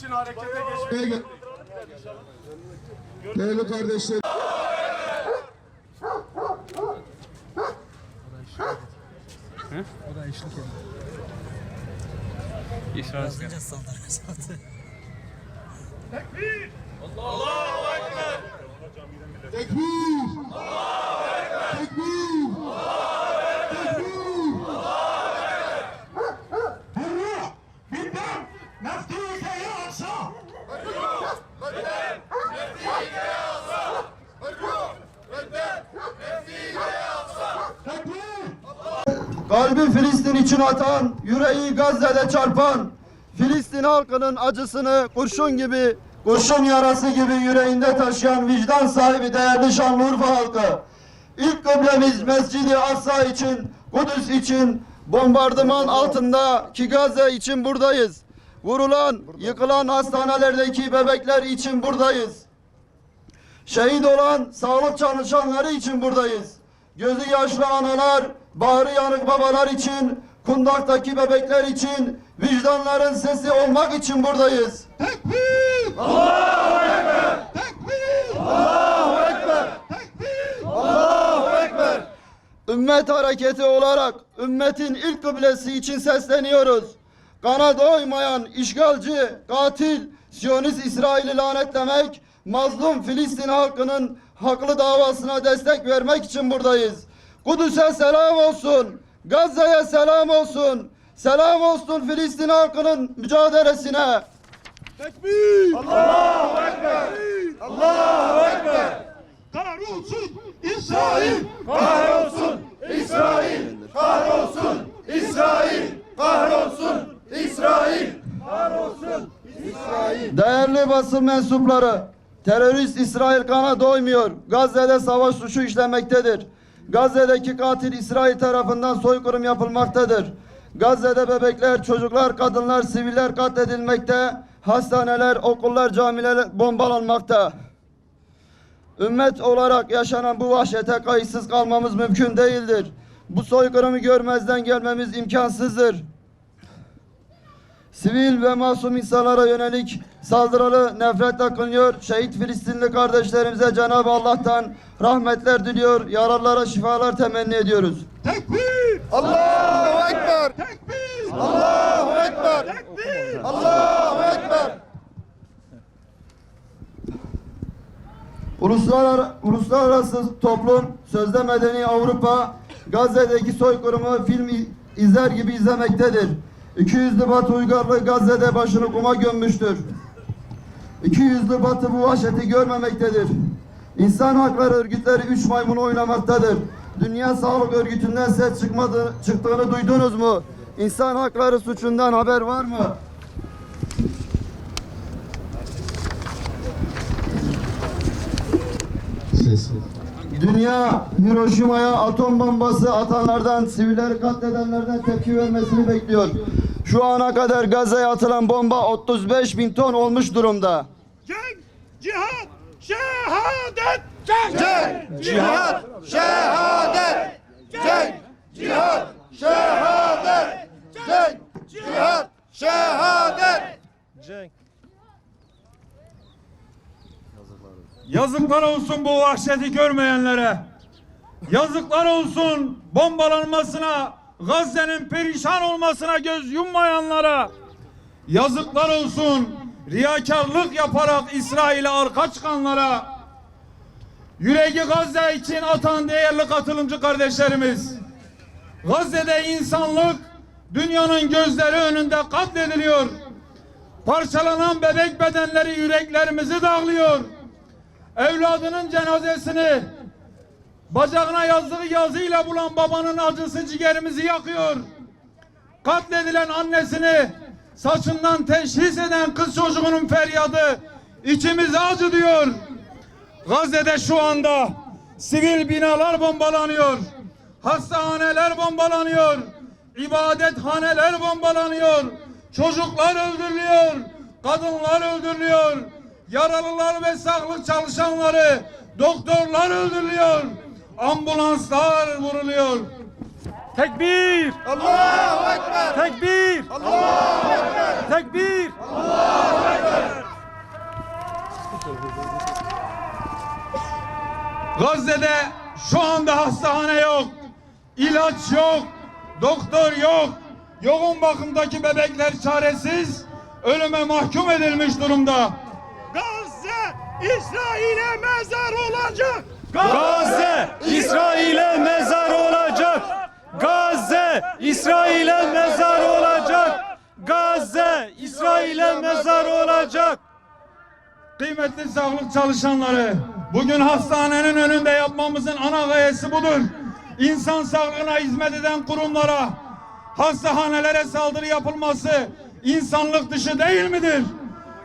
için harekete geçmek. Değerli kardeşlerim. O da eşlik ediyor. Yazınca saldırıyor zaten. Tekbir! Allahu Ekber! Tekbir! Allahu Ekber! Tekbir! Kalbi Filistin için atan, yüreği Gazze'de çarpan, Filistin halkının acısını kurşun yarası gibi yüreğinde taşıyan vicdan sahibi değerli Şanlıurfa halkı. İlk kıblemiz Mescid-i Aksa için, Kudüs için, bombardıman altındaki Gazze için buradayız. Vurulan, yıkılan hastanelerdeki bebekler için buradayız. Şehit olan sağlık çalışanları için buradayız. Gözü yaşlı analar, bağrı yanık babalar için, kundaktaki bebekler için, vicdanların sesi olmak için buradayız. Tekbir! Allahu Ekber! Tekbir! Allahu Ekber! Tekbir! Allahu Ekber! Ümmet hareketi olarak ümmetin ilk kıblesi için sesleniyoruz. Kana doymayan işgalci, katil, Siyonist İsrail'i lanetlemek, mazlum Filistin halkının haklı davasına destek vermek için buradayız. Kudüs'e selam olsun, Gazze'ye selam olsun, selam olsun Filistin halkının mücadelesine. Tekbir! Allahu Ekber! Allahu Ekber! Kahrolsun İsrail! Kahrolsun İsrail! Kahrolsun İsrail! Kahrolsun İsrail! Kahrolsun İsrail! Değerli basın mensupları, terörist İsrail kana doymuyor. Gazze'de savaş suçu işlemektedir. Gazze'deki katil İsrail tarafından soykırım yapılmaktadır. Gazze'de bebekler, çocuklar, kadınlar, siviller katledilmekte. Hastaneler, okullar, camiler bombalanmakta. Ümmet olarak yaşanan bu vahşete kayıtsız kalmamız mümkün değildir. Bu soykırımı görmezden gelmemiz imkansızdır. Sivil ve masum insanlara yönelik saldırılı nefretle kınıyor. Şehit Filistinli kardeşlerimize Cenab-ı Allah'tan rahmetler diliyor. Yaralılara şifalar temenni ediyoruz. Tekbir! Allahu Ekber! Tekbir! Allahu Ekber! Tekbir! Allahu Ekber! Uluslararası toplum, sözde medeni Avrupa, Gazze'deki soykırımı film izler gibi izlemektedir. 200'lü Batı uygarlığı Gazze'de başını kuma gömmüştür. 200'lü Batı bu vahşeti görmemektedir. İnsan hakları örgütleri 3 maymun oynamaktadır. Dünya Sağlık Örgütü'nden ses çıktığını duydunuz mu? İnsan hakları suçundan haber var mı? Dünya Hiroşima'ya atom bombası atanlardan, sivilleri katledenlerden tepki vermesini bekliyor. Şu ana kadar Gazze'ye atılan bomba 35.000 ton olmuş durumda. Cenk! Cihat! Şehadet! Cenk! Cihat! Şehadet! Cenk! Cihat! Şehadet! Cenk! Cihat! Şehadet! Yazıklar olsun bu vahşeti görmeyenlere. Yazıklar olsun bombalanmasına, Gazze'nin perişan olmasına göz yummayanlara. Yazıklar olsun riyakarlık yaparak İsrail'e arka çıkanlara. Yüreği Gazze için atan değerli katılımcı kardeşlerimiz. Gazze'de insanlık dünyanın gözleri önünde katlediliyor. Parçalanan bebek bedenleri yüreklerimizi dağlıyor. Evladının cenazesini bacağına yazdığı yazıyla bulan babanın acısı ciğerimizi yakıyor. Katledilen annesini saçından teşhis eden kız çocuğunun feryadı içimizi acı diyor. Gazze'de şu anda sivil binalar bombalanıyor. Hastaneler bombalanıyor. İbadethaneler bombalanıyor. Çocuklar öldürülüyor. Kadınlar öldürülüyor. Yaralılar ve sağlık çalışanları, doktorlar öldürülüyor. Ambulanslar vuruluyor. Tekbir! Allahu Ekber! Tekbir! Allahu Ekber! Tekbir! Allahu Ekber! Gazze'de şu anda hastane yok, ilaç yok, doktor yok. Yoğun bakımdaki bebekler çaresiz, ölüme mahkum edilmiş durumda. Gazze İsrail'e mezar olacak. Gazze İsrail'e mezar olacak. Gazze İsrail'e mezar olacak. Gazze İsrail'e mezar olacak. Kıymetli sağlık çalışanları, bugün hastanenin önünde yapmamızın ana gayesi budur. İnsan sağlığına hizmet eden kurumlara, hastanelere saldırı yapılması insanlık dışı değil midir?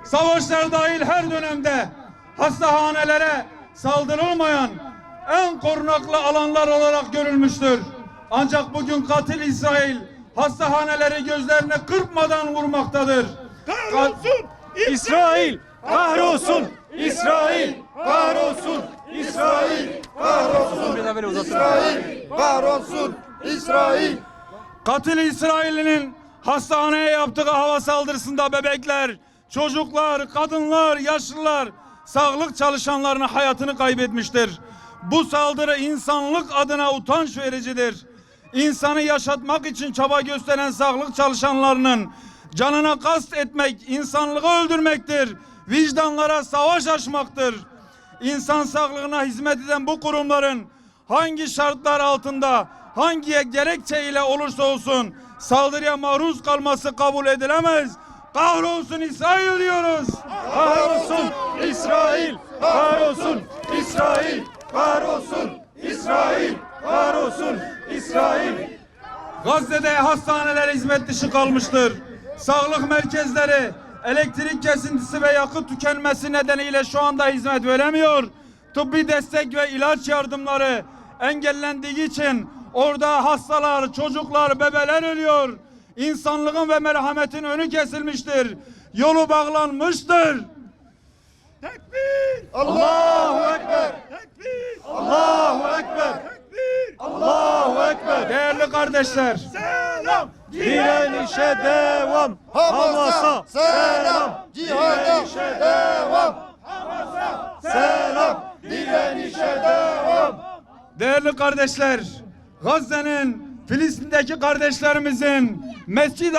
Savaşlar dahil her dönemde hastanelere saldırılmayan en korunaklı alanlar olarak görülmüştür. Ancak bugün katil İsrail hastaneleri gözlerine kırpmadan vurmaktadır. Kahrolsun İsrail kahrolsun. İsrail kahrolsun. İsrail İsrail kahrolsun. İsrail. Katil İsrail'in hastaneye yaptığı hava saldırısında bebekler, çocuklar, kadınlar, yaşlılar, sağlık çalışanlarının hayatını kaybetmiştir. Bu saldırı insanlık adına utanç vericidir. İnsanı yaşatmak için çaba gösteren sağlık çalışanlarının canına kast etmek, insanlığı öldürmektir. Vicdanlara savaş açmaktır. İnsan sağlığına hizmet eden bu kurumların hangi şartlar altında, hangi gerekçeyle olursa olsun saldırıya maruz kalması kabul edilemez. Kahrolsun İsrail diyoruz. kahrolsun. İsrail kahrolsun. İsrail kahrolsun. İsrail kahrolsun. İsrail. Gazze'de hastaneler hizmet dışı kalmıştır. Sağlık merkezleri elektrik kesintisi ve yakıt tükenmesi nedeniyle şu anda hizmet veremiyor. Tıbbi destek ve ilaç yardımları engellendiği için orada hastalar, çocuklar, bebeler ölüyor. İnsanlığın ve merhametin önü kesilmiştir. Yolu bağlanmıştır. Tekbir! Allahu Ekber. Tekbir! Allahu Ekber. Tekbir! Allahu Ekber. Değerli kardeşler, Selam! Direnişe devam. Hamas'a selam. Cihada devam. Selam. Direnişe devam. değerli kardeşler, Gazze'nin, Filistin'deki kardeşlerimizin, Mescid-i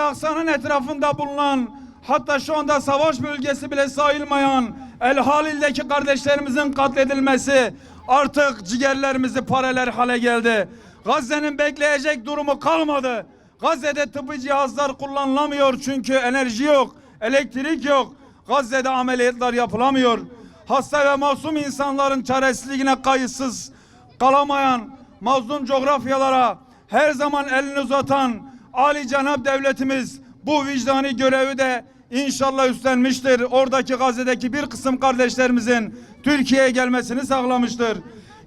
Aksa'nın etrafında bulunan, hatta şu anda savaş bölgesi bile sayılmayan El Halil'deki kardeşlerimizin katledilmesi artık ciğerlerimizi pareler hale geldi. Gazze'nin bekleyecek durumu kalmadı. Gazze'de tıbbi cihazlar kullanılamıyor çünkü enerji yok, elektrik yok. Gazze'de ameliyatlar yapılamıyor. Hasta ve masum insanların çaresizliğine kayıtsız kalamayan mazlum coğrafyalara her zaman elini uzatan Ali Cenab devletimiz bu vicdani görevi de inşallah üstlenmiştir. Oradaki Gazze'deki bir kısım kardeşlerimizin Türkiye'ye gelmesini sağlamıştır.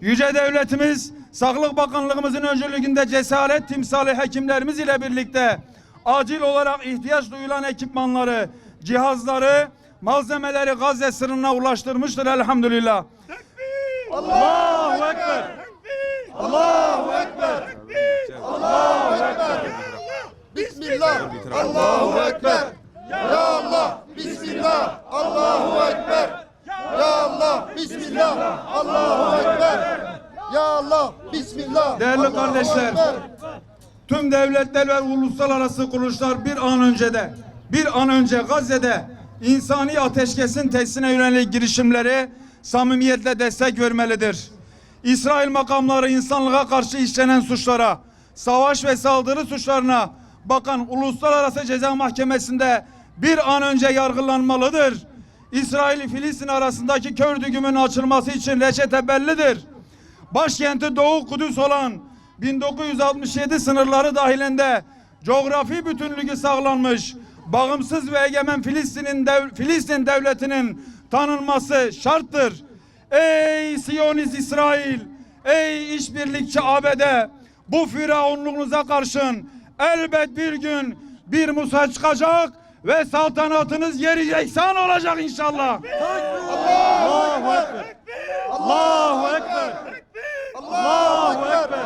Yüce devletimiz Sağlık Bakanlığımızın öncülüğünde cesaret timsali hekimlerimiz ile birlikte acil olarak ihtiyaç duyulan ekipmanları, cihazları, malzemeleri Gazze sınırına ulaştırmıştır elhamdülillah. Allahu Ekber. Allahu Ekber. Allahu Ekber. Bismillah. Allahu Ekber. Ya Allah. Bismillah. Allahu Ekber. Ya Allah. Bismillah. Allahu Ekber. Ya Allah. Bismillah. Değerli Allahu kardeşler, Ekber. tüm devletler ve uluslararası kuruluşlar bir an önce Gazze'de insani ateşkesin tesisine yönelik girişimleri samimiyetle destek vermelidir. İsrail makamları insanlığa karşı işlenen suçlara, savaş ve saldırı suçlarına bakan Uluslararası Ceza Mahkemesi'nde bir an önce yargılanmalıdır. İsrail-Filistin arasındaki kör düğümün açılması için reçete bellidir. Başkenti Doğu Kudüs olan 1967 sınırları dahilinde coğrafi bütünlüğü sağlanmış, bağımsız ve egemen Filistin devletinin tanınması şarttır. Ey Siyonist İsrail, ey işbirlikçi ABD, bu firavunluğunuza karşın elbet bir gün bir Musa çıkacak ve saltanatınız yeri yeksan olacak inşallah. Allahu Ekber. Allahu Ekber. Allahu Ekber.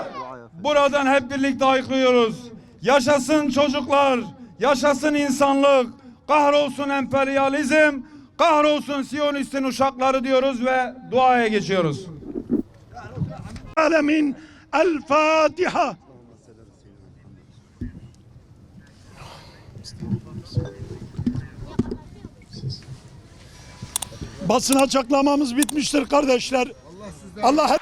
Buradan hep birlikte haykırıyoruz. Yaşasın çocuklar, yaşasın insanlık, kahrolsun emperyalizm, Kahrolsun Siyonistin uşakları diyoruz ve duaya geçiyoruz. Alemin. El Fatiha. Basın açıklamamız bitmiştir kardeşler. Allah